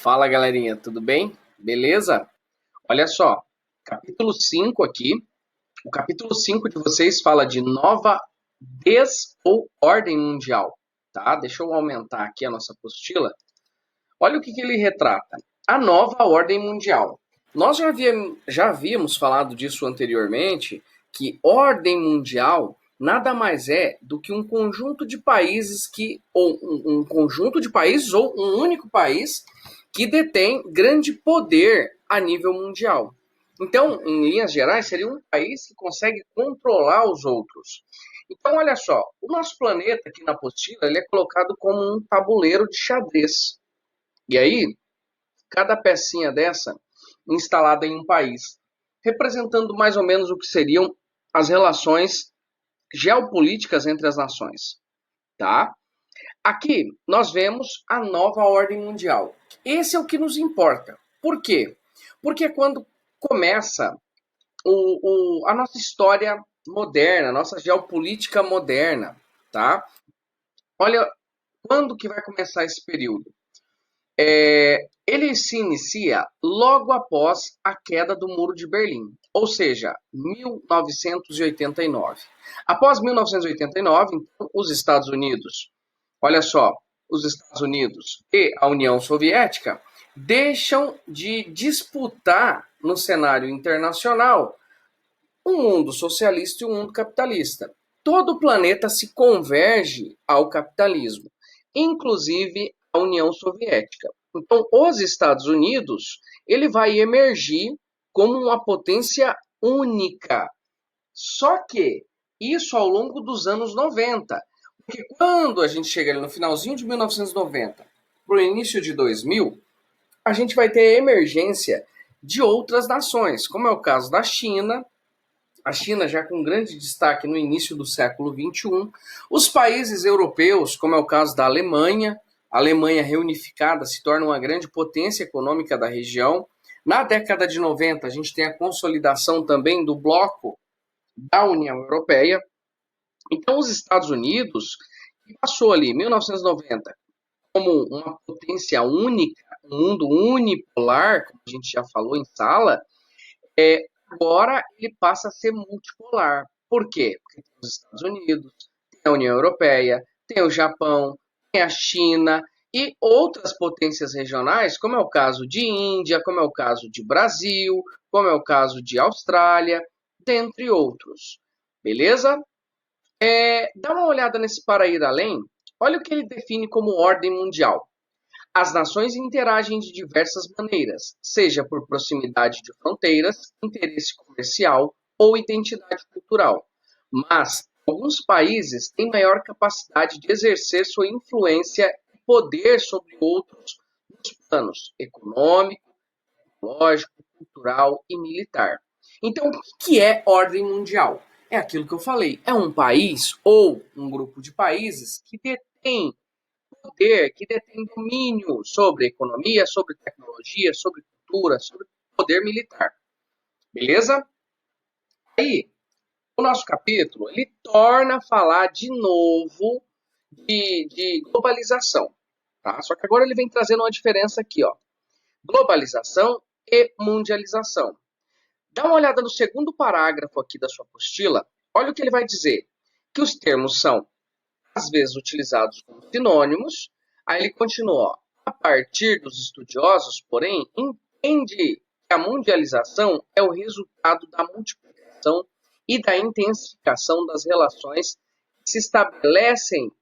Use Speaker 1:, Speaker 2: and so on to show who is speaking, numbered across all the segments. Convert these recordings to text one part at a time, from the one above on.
Speaker 1: Fala galerinha, tudo bem? Beleza? Olha só, capítulo 5 aqui. O capítulo 5 de vocês fala de nova ou ordem mundial, tá? Deixa eu aumentar aqui a nossa apostila. Olha o que ele retrata. A nova ordem mundial. Nós já havíamos falado disso anteriormente, que ordem mundial nada mais é do que um conjunto de países ou um conjunto de países ou um único país que detém grande poder a nível mundial. Então, em linhas gerais, seria um país que consegue controlar os outros. Então, olha só, o nosso planeta aqui na apostila ele é colocado como um tabuleiro de xadrez. E aí, cada pecinha dessa instalada em um país, representando mais ou menos o que seriam as relações geopolíticas entre as nações, tá? Aqui nós vemos a nova ordem mundial. Esse é o que nos importa. Por quê? Porque é quando começa a nossa história moderna, a nossa geopolítica moderna, tá? Olha, quando que vai começar esse período? Ele se inicia logo após a queda do Muro de Berlim, ou seja, 1989. Após 1989, então, os Estados Unidos, olha só, os Estados Unidos e a União Soviética deixam de disputar no cenário internacional um mundo socialista e um mundo capitalista. Todo o planeta se converge ao capitalismo, inclusive a União Soviética. Então, os Estados Unidos, ele vai emergir como uma potência única. Só que isso ao longo dos anos 90. Porque quando a gente chega ali no finalzinho de 1990 para o início de 2000, a gente vai ter a emergência de outras nações, como é o caso da China, a China já com grande destaque no início do século XXI, os países europeus, como é o caso da Alemanha, a Alemanha reunificada se torna uma grande potência econômica da região. Na década de 90, a gente tem a consolidação também do bloco da União Europeia. Então, os Estados Unidos, que passou ali, 1990, como uma potência única, um mundo unipolar, como a gente já falou em sala, agora ele passa a ser multipolar. Por quê? Porque tem os Estados Unidos, tem a União Europeia, tem o Japão, tem a China e outras potências regionais, como é o caso de Índia, como é o caso de Brasil, como é o caso de Austrália, dentre outros. Beleza? Dá uma olhada nesse para ir além. Olha o que ele define como ordem mundial. As nações interagem de diversas maneiras, seja por proximidade de fronteiras, interesse comercial ou identidade cultural. Mas alguns países têm maior capacidade de exercer sua influência e poder sobre outros nos planos econômico, tecnológico, cultural e militar. Então, o que é ordem mundial? É aquilo que eu falei, é um país ou um grupo de países que detém poder, que detém domínio sobre economia, sobre tecnologia, sobre cultura, sobre poder militar. Beleza? Aí, o nosso capítulo, ele torna a falar de novo de globalização. Tá? Só que agora ele vem trazendo uma diferença aqui, ó. Globalização e mundialização. Dá uma olhada no segundo parágrafo aqui da sua apostila. Olha o que ele vai dizer. Que os termos são, às vezes, utilizados como sinônimos. Aí ele continua. Ó, a partir dos estudiosos, porém, entende que a mundialização é o resultado da multiplicação e da intensificação das relações que se estabelecem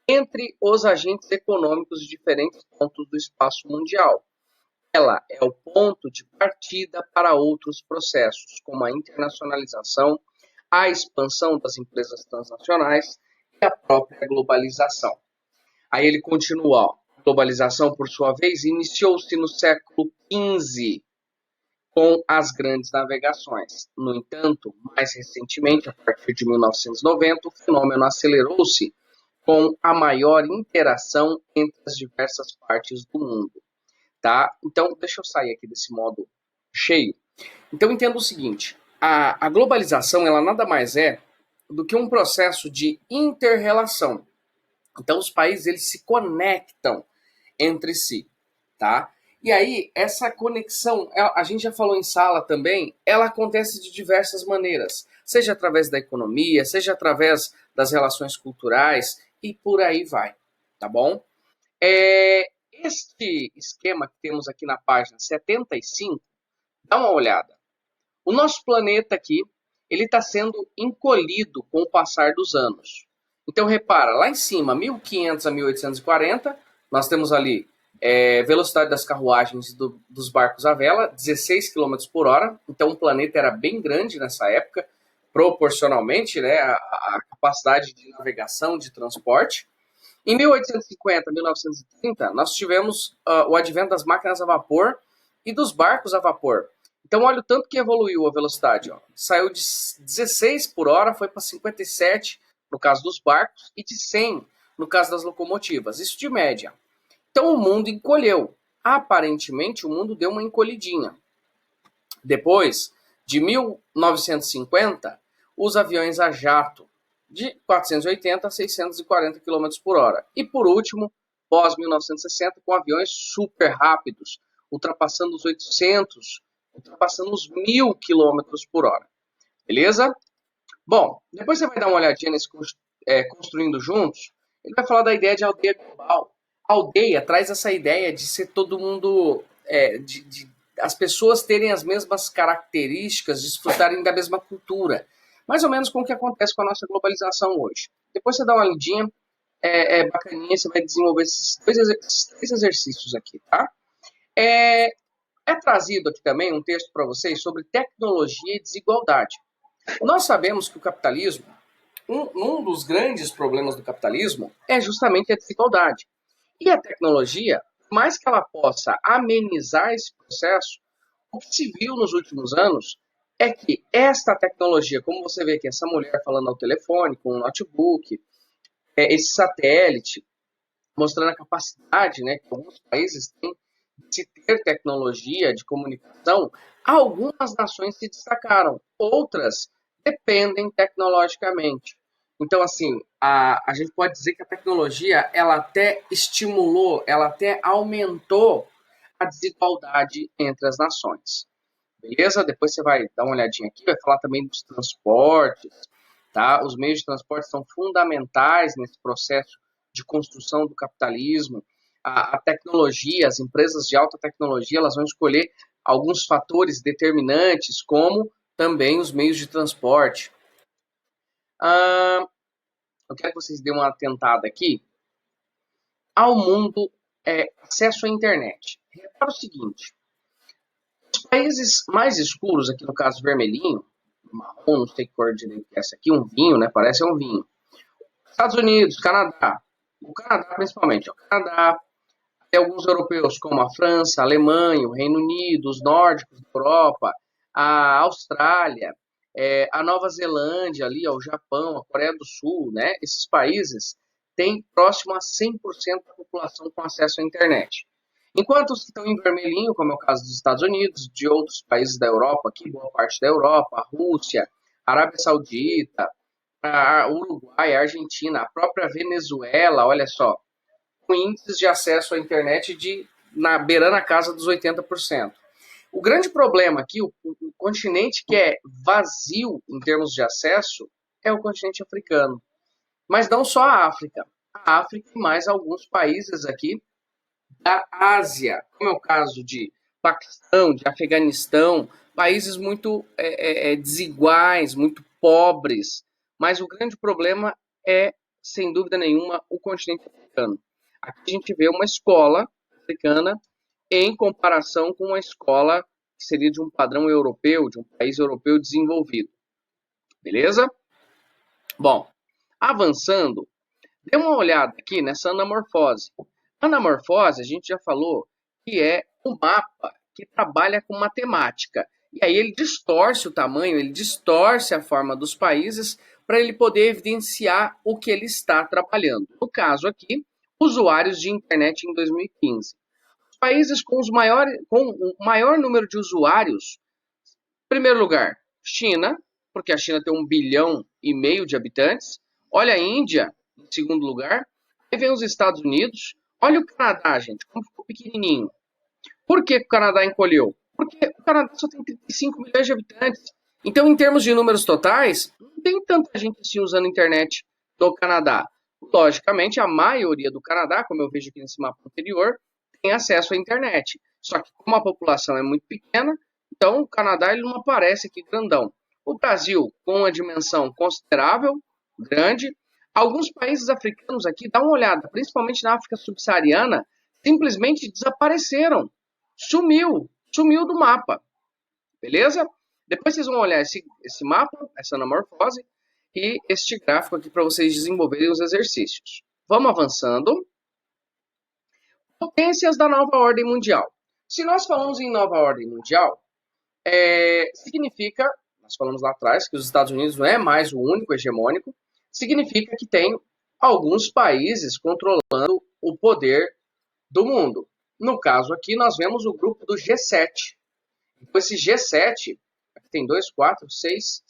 Speaker 1: entre os agentes econômicos de diferentes pontos do espaço mundial. Ela é o ponto de partida para outros processos, como a internacionalização, a expansão das empresas transnacionais e a própria globalização. Aí ele continua, ó, a globalização, por sua vez, iniciou-se no século XV com as grandes navegações. No entanto, mais recentemente, a partir de 1990, o fenômeno acelerou-se com a maior interação entre as diversas partes do mundo. Tá? Então, deixa eu sair aqui desse modo cheio. Então, entenda o seguinte, a globalização ela nada mais é do que um processo de inter-relação. Então, os países eles se conectam entre si. Tá? E aí, essa conexão, a gente já falou em sala também, ela acontece de diversas maneiras, seja através da economia, seja através das relações culturais e por aí vai, tá bom? Este esquema que temos aqui na página 75, dá uma olhada. O nosso planeta aqui, ele está sendo encolhido com o passar dos anos. Então, repara, lá em cima, 1500 a 1840, nós temos ali velocidade das carruagens dos barcos à vela, 16 km por hora. Então, o planeta era bem grande nessa época, proporcionalmente, né, a capacidade de navegação, de transporte. Em 1850, 1930, nós tivemos o advento das máquinas a vapor e dos barcos a vapor. Então, olha o tanto que evoluiu a velocidade. Ó. Saiu de 16 por hora, foi para 57 no caso dos barcos e de 100 no caso das locomotivas. Isso de média. Então, o mundo encolheu. Aparentemente, o mundo deu uma encolhidinha. Depois, de 1950, os aviões a jato de 480 a 640 km por hora. E por último, pós 1960, com aviões super rápidos, ultrapassando os 800, ultrapassando os 1000 km por hora. Beleza? Bom, depois você vai dar uma olhadinha nesse Construindo Juntos, ele vai falar da ideia de aldeia global. A aldeia traz essa ideia de ser todo mundo, de as pessoas terem as mesmas características, desfrutarem da mesma cultura. Mais ou menos com o que acontece com a nossa globalização hoje. Depois você dá uma lidinha, bacaninha, você vai desenvolver esses três exercícios aqui, tá? É trazido aqui também um texto para vocês sobre tecnologia e desigualdade. Nós sabemos que o capitalismo, um dos grandes problemas do capitalismo é justamente a desigualdade. E a tecnologia, mais que ela possa amenizar esse processo, o que se viu nos últimos anos é que esta tecnologia, como você vê aqui, essa mulher falando ao telefone, com um notebook, esse satélite, mostrando a capacidade, né, que alguns países têm de ter tecnologia de comunicação, algumas nações se destacaram, outras dependem tecnologicamente. Então, assim, a gente pode dizer que a tecnologia, ela até estimulou, ela até aumentou a desigualdade entre as nações. Beleza? Depois você vai dar uma olhadinha aqui, vai falar também dos transportes, tá? Os meios de transporte são fundamentais nesse processo de construção do capitalismo. A tecnologia, as empresas de alta tecnologia, elas vão escolher alguns fatores determinantes, como também os meios de transporte. Eu quero que vocês dêem uma atentada aqui ao mundo, acesso à internet. Repara o seguinte, os países mais escuros, aqui no caso vermelhinho, marrom, não sei que cor direito é essa aqui, um vinho, né? Parece um vinho. Estados Unidos, Canadá, o Canadá principalmente, o Canadá, tem alguns europeus como a França, a Alemanha, o Reino Unido, os nórdicos da Europa, a Austrália, a Nova Zelândia, ali, ó, o Japão, a Coreia do Sul, né? Esses países têm próximo a 100% da população com acesso à internet. Enquanto os que estão em vermelhinho, como é o caso dos Estados Unidos, de outros países da Europa, aqui, boa parte da Europa, a Rússia, a Arábia Saudita, a Uruguai, a Argentina, a própria Venezuela, olha só, com índices de acesso à internet beirando a casa dos 80%. O grande problema aqui, o continente que é vazio em termos de acesso, é o continente africano. Mas não só a África. A África e mais alguns países aqui da Ásia, como é o caso de Paquistão, de Afeganistão, países muito desiguais, muito pobres. Mas o grande problema é, sem dúvida nenhuma, o continente africano. Aqui a gente vê uma escola africana em comparação com uma escola que seria de um padrão europeu, de um país europeu desenvolvido. Beleza? Bom, avançando, dê uma olhada aqui nessa anamorfose. Anamorfose, a gente já falou que é um mapa que trabalha com matemática. E aí ele distorce o tamanho, ele distorce a forma dos países para ele poder evidenciar o que ele está trabalhando. No caso aqui, usuários de internet em 2015. Os países com o maior número de usuários, em primeiro lugar, China, porque a China tem 1,5 bilhão de habitantes. Olha a Índia, em segundo lugar. Aí vem os Estados Unidos. Olha o Canadá, gente, como ficou pequenininho. Por que o Canadá encolheu? Porque o Canadá só tem 35 milhões de habitantes. Então, em termos de números totais, não tem tanta gente assim usando internet no Canadá. Logicamente, a maioria do Canadá, como eu vejo aqui nesse mapa anterior, tem acesso à internet. Só que como a população é muito pequena, então o Canadá ele não aparece aqui grandão. O Brasil, com uma dimensão considerável, grande. Alguns países africanos aqui, dá uma olhada, principalmente na África subsaariana, simplesmente desapareceram. Sumiu do mapa, beleza? Depois vocês vão olhar esse mapa, essa anamorfose, e este gráfico aqui para vocês desenvolverem os exercícios. Vamos avançando. Potências da nova ordem mundial. Se nós falamos em nova ordem mundial, significa, nós falamos lá atrás, que os Estados Unidos não é mais o único hegemônico, significa que tem alguns países controlando o poder do mundo. No caso aqui, nós vemos o grupo do G7. Então, esse G7, aqui tem 2, 4, 6,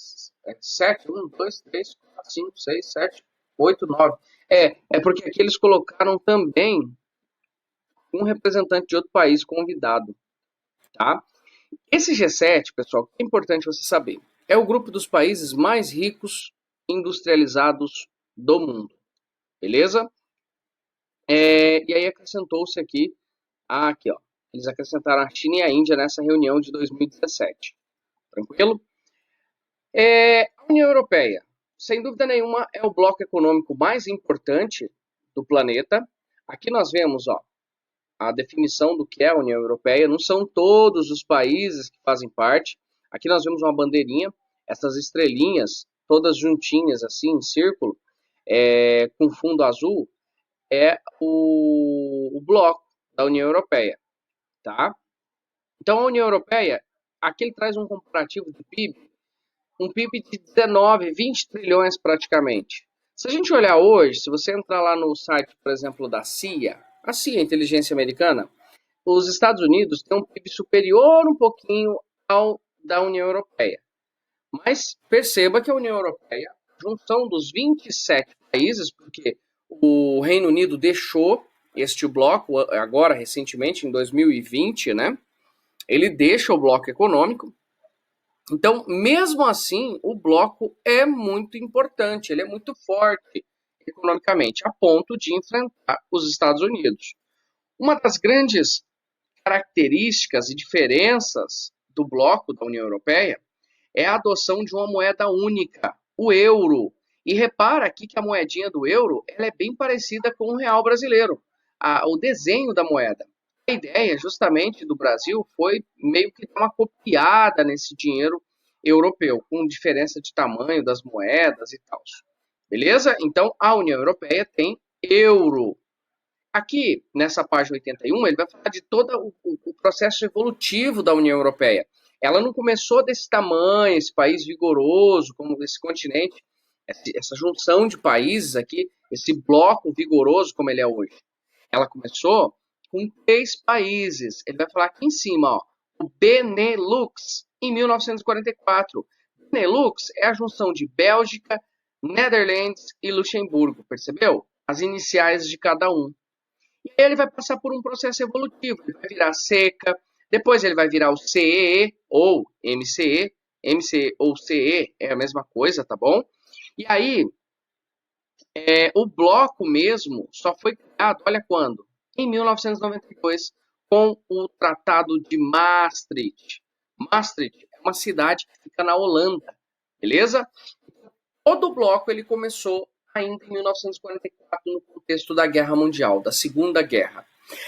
Speaker 1: 7, 1, 2, 3, 4, 5, 6, 7, 8, 9. É porque aqui eles colocaram também um representante de outro país convidado, tá? Esse G7, pessoal, é importante você saber, é o grupo dos países mais ricos industrializados do mundo, beleza? E aí acrescentou-se aqui, ó, eles acrescentaram a China e a Índia nessa reunião de 2017, tranquilo? A União Europeia, sem dúvida nenhuma, é o bloco econômico mais importante do planeta. Aqui nós vemos, ó, a definição do que é a União Europeia. Não são todos os países que fazem parte. Aqui nós vemos uma bandeirinha, essas estrelinhas, todas juntinhas, assim, em círculo, com fundo azul, é o bloco da União Europeia, tá? Então, a União Europeia, aqui ele traz um comparativo de PIB, um PIB de 19, 20 trilhões praticamente. Se a gente olhar hoje, se você entrar lá no site, por exemplo, da CIA, a CIA, a Inteligência Americana, os Estados Unidos têm um PIB superior um pouquinho ao da União Europeia. Mas perceba que a União Europeia, junção dos 27 países, porque o Reino Unido deixou este bloco agora recentemente, em 2020, né? Ele deixa o bloco econômico. Então, mesmo assim, o bloco é muito importante, ele é muito forte economicamente, a ponto de enfrentar os Estados Unidos. Uma das grandes características e diferenças do bloco da União Europeia é a adoção de uma moeda única, o euro. E repara aqui que a moedinha do euro ela é bem parecida com o real brasileiro, o desenho da moeda. A ideia justamente do Brasil foi meio que dar uma copiada nesse dinheiro europeu, com diferença de tamanho das moedas e tal. Beleza? Então a União Europeia tem euro. Aqui, nessa página 81, ele vai falar de todo o processo evolutivo da União Europeia. Ela não começou desse tamanho, esse país vigoroso, como esse continente, essa junção de países aqui, esse bloco vigoroso como ele é hoje. Ela começou com 3 países. Ele vai falar aqui em cima, ó, o Benelux, em 1944. Benelux é a junção de Bélgica, Netherlands e Luxemburgo, percebeu? As iniciais de cada um. E aí ele vai passar por um processo evolutivo. Ele vai virar seca, depois ele vai virar o CEE ou MCE. MCE ou CE é a mesma coisa, tá bom? E aí, o bloco mesmo só foi criado, olha quando? Em 1992, com o Tratado de Maastricht. Maastricht é uma cidade que fica na Holanda, beleza? Todo o bloco ele começou ainda em 1944, no contexto da Guerra Mundial, da Segunda Guerra.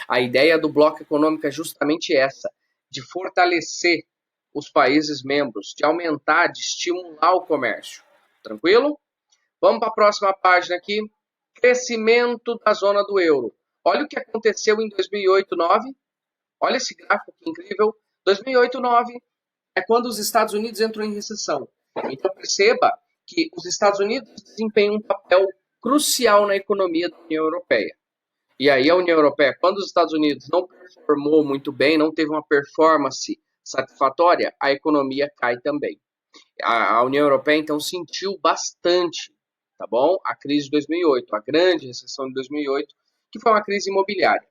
Speaker 1: A ideia do bloco econômico é justamente essa, de fortalecer os países membros, de aumentar, de estimular o comércio. Tranquilo? Vamos para a próxima página aqui. Crescimento da zona do euro. Olha o que aconteceu em 2008-2009. Olha esse gráfico que incrível. 2008-2009 é quando os Estados Unidos entram em recessão. Então perceba que os Estados Unidos desempenham um papel crucial na economia da União Europeia. E aí a União Europeia, quando os Estados Unidos não performou muito bem, não teve uma performance satisfatória, a economia cai também. A União Europeia, então, sentiu bastante, tá bom? A crise de 2008, a grande recessão de 2008, que foi uma crise imobiliária.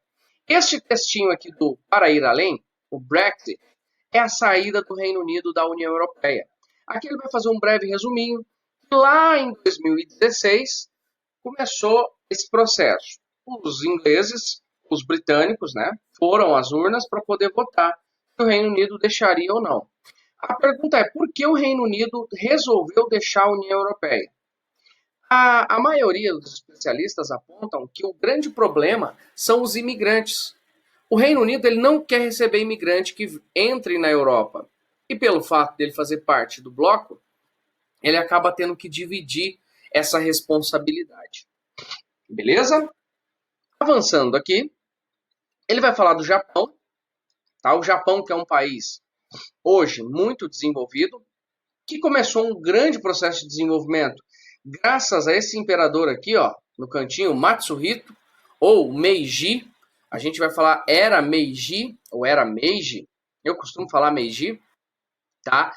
Speaker 1: Este textinho aqui do Para Ir Além o Brexit, é a saída do Reino Unido da União Europeia. Aqui ele vai fazer um breve resuminho. Lá em 2016 começou esse processo. Os ingleses, os britânicos, né, foram às urnas para poder votar se o Reino Unido deixaria ou não. A pergunta é, por que o Reino Unido resolveu deixar a União Europeia? A maioria dos especialistas apontam que o grande problema são os imigrantes. O Reino Unido ele não quer receber imigrante que entre na Europa. E pelo fato dele fazer parte do bloco, ele acaba tendo que dividir essa responsabilidade. Beleza? Avançando aqui, ele vai falar do Japão. Tá? O Japão, que é um país hoje muito desenvolvido, que começou um grande processo de desenvolvimento graças a esse imperador aqui, ó, no cantinho, Matsuhito, ou Meiji. A gente vai falar era Meiji, ou era Meiji. Eu costumo falar Meiji, tá?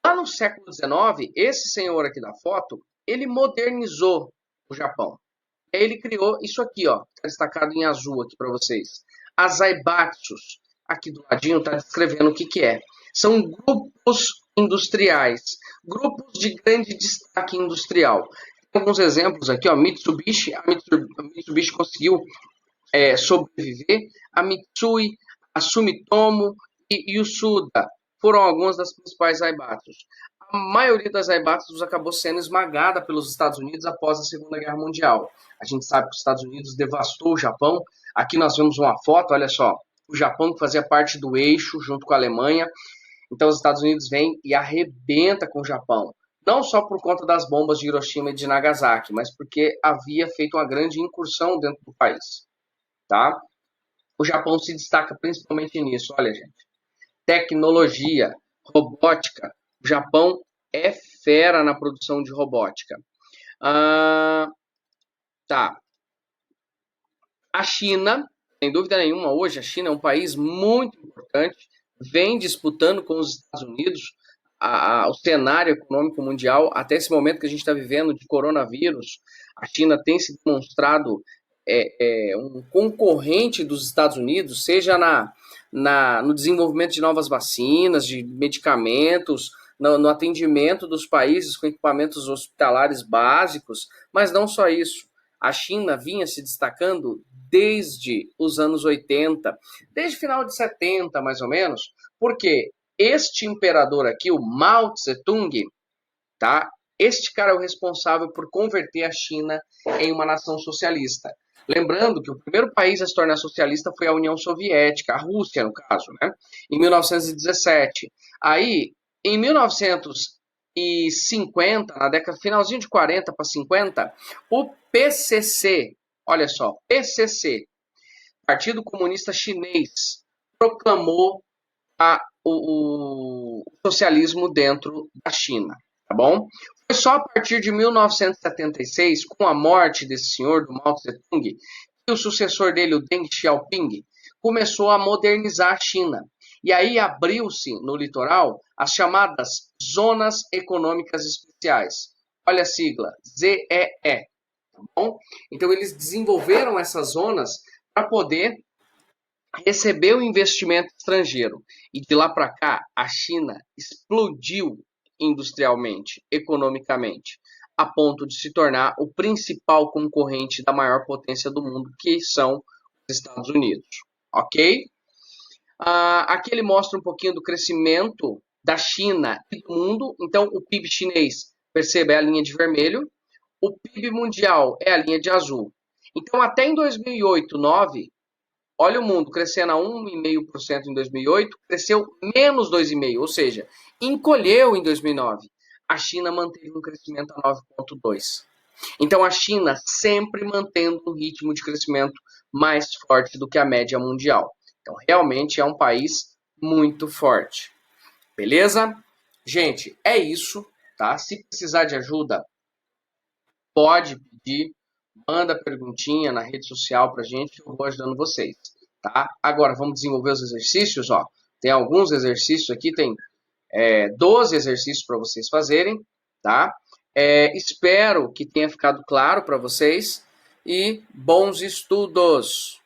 Speaker 1: Lá no século XIX, esse senhor aqui da foto, ele modernizou o Japão. Ele criou isso aqui, ó, tá destacado em azul aqui para vocês. As Zaibatsus, aqui do ladinho está descrevendo o que que é. São grupos industriais, grupos de grande destaque industrial. Tem alguns exemplos aqui, ó, Mitsubishi, a Mitsubishi conseguiu sobreviver, a Mitsui, a Sumitomo e Yasuda foram algumas das principais Zaibatsus. A maioria das Zaibatsus acabou sendo esmagada pelos Estados Unidos após a Segunda Guerra Mundial. A gente sabe que os Estados Unidos devastou o Japão. Aqui nós vemos uma foto, olha só, o Japão que fazia parte do eixo junto com a Alemanha. Então os Estados Unidos vêm e arrebenta com o Japão. Não só por conta das bombas de Hiroshima e de Nagasaki, mas porque havia feito uma grande incursão dentro do país. Tá? O Japão se destaca principalmente nisso, olha gente. Tecnologia, robótica. O Japão é fera na produção de robótica. Tá. A China, sem dúvida nenhuma, hoje a China é um país muito importante, vem disputando com os Estados Unidos o cenário econômico mundial. Até esse momento que a gente está vivendo de coronavírus, a China tem se demonstrado um concorrente dos Estados Unidos, seja no desenvolvimento de novas vacinas, de medicamentos, no atendimento dos países com equipamentos hospitalares básicos, mas não só isso. A China vinha se destacando desde os anos 80, desde o final de 70, mais ou menos, porque este imperador aqui, o Mao Tse-tung, tá? Este cara é o responsável por converter a China em uma nação socialista. Lembrando que o primeiro país a se tornar socialista foi a União Soviética, a Rússia, no caso, né? Em 1917. Aí, em 1950, na década finalzinho de 40 para 50, o PCC, olha só, PCC, Partido Comunista Chinês, proclamou o socialismo dentro da China, tá bom? Foi só a partir de 1976, com a morte desse senhor, do Mao Tse-tung, que o sucessor dele, o Deng Xiaoping, começou a modernizar a China. E aí abriu-se no litoral as chamadas Zonas Econômicas Especiais. Olha a sigla, ZEE, tá bom? Então eles desenvolveram essas zonas para poder receber o investimento estrangeiro. E de lá para cá, a China explodiu industrialmente, economicamente, a ponto de se tornar o principal concorrente da maior potência do mundo, que são os Estados Unidos. Ok? Aqui ele mostra um pouquinho do crescimento da China e do mundo. Então, o PIB chinês, perceba, é a linha de vermelho. O PIB mundial é a linha de azul. Então, até em 2008, 2009, olha o mundo crescendo a 1,5% em 2008, cresceu menos 2,5%, ou seja, encolheu em 2009. A China manteve um crescimento a 9,2%. Então a China sempre mantendo um ritmo de crescimento mais forte do que a média mundial. Então realmente é um país muito forte. Beleza? Gente, é isso, tá? Se precisar de ajuda, pode pedir, manda perguntinha na rede social pra gente, eu vou ajudando vocês. Tá? Agora, vamos desenvolver os exercícios. Ó. Tem alguns exercícios aqui, tem 12 exercícios para vocês fazerem. Tá? Espero que tenha ficado claro para vocês e bons estudos!